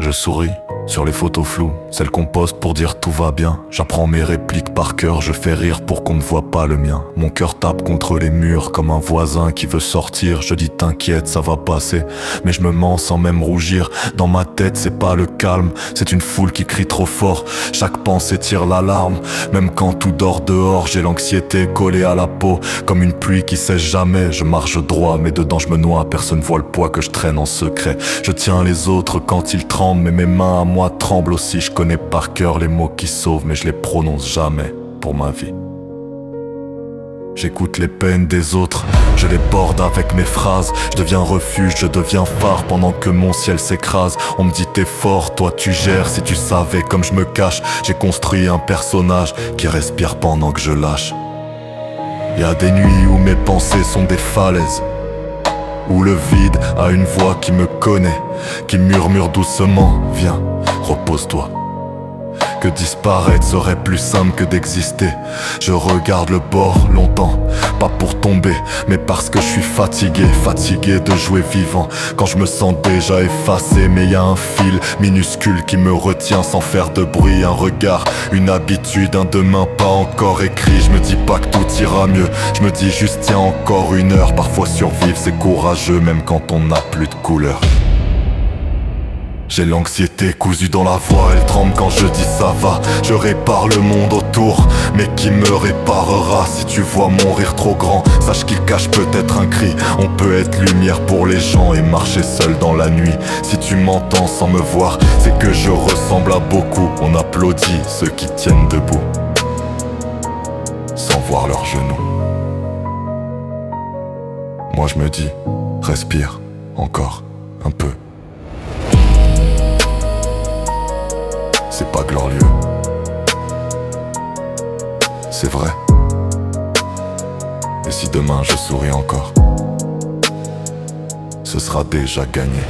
Je souris sur les photos floues, celles qu'on poste pour dire tout va bien. J'apprends mes répliques par cœur, je fais rire pour qu'on ne voit pas le mien. Mon cœur tape contre les murs comme un voisin qui veut sortir. Je dis t'inquiète, ça va passer, mais je me mens sans même rougir. Dans ma tête c'est pas le calme, c'est une foule qui crie trop fort. Chaque pensée tire l'alarme, même quand tout dort dehors. J'ai l'anxiété collée à la peau, comme une pluie qui sèche jamais. Je marche droit, mais dedans je me noie. Personne voit le poids que je traîne en secret. Je tiens les autres quand ils tremblent, mais mes mains à moi tremblent aussi. Je connais par cœur les mots qui sauvent, mais je les prononce jamais pour ma vie. J'écoute les peines des autres, je les borde avec mes phrases. Je deviens refuge, je deviens phare pendant que mon ciel s'écrase. On me dit t'es fort, toi tu gères. Si tu savais comme je me cache, j'ai construit un personnage qui respire pendant que je lâche. Y a des nuits où mes pensées sont des falaises, où le vide a une voix qui me connaît, qui murmure doucement, viens, repose-toi. Que disparaître serait plus simple que d'exister. Je regarde le bord longtemps, pas pour tomber, mais parce que je suis fatigué, fatigué de jouer vivant. Quand je me sens déjà effacé, mais y a un fil minuscule qui me retient sans faire de bruit. Un regard, une habitude, un demain pas encore écrit. Je me dis pas que tout ira mieux, je me dis juste tiens encore une heure. Parfois survivre c'est courageux, même quand on n'a plus de couleur. J'ai l'anxiété cousue dans la voix, elle tremble quand je dis ça va. Je répare le monde autour, mais qui me réparera? Si tu vois mon rire trop grand, sache qu'il cache peut-être un cri. On peut être lumière pour les gens et marcher seul dans la nuit. Si tu m'entends sans me voir, c'est que je ressemble à beaucoup. On applaudit ceux qui tiennent debout, sans voir leurs genoux. Moi je me dis, respire encore un peu. C'est pas glorieux, c'est vrai. Et si demain je souris encore, ce sera déjà gagné.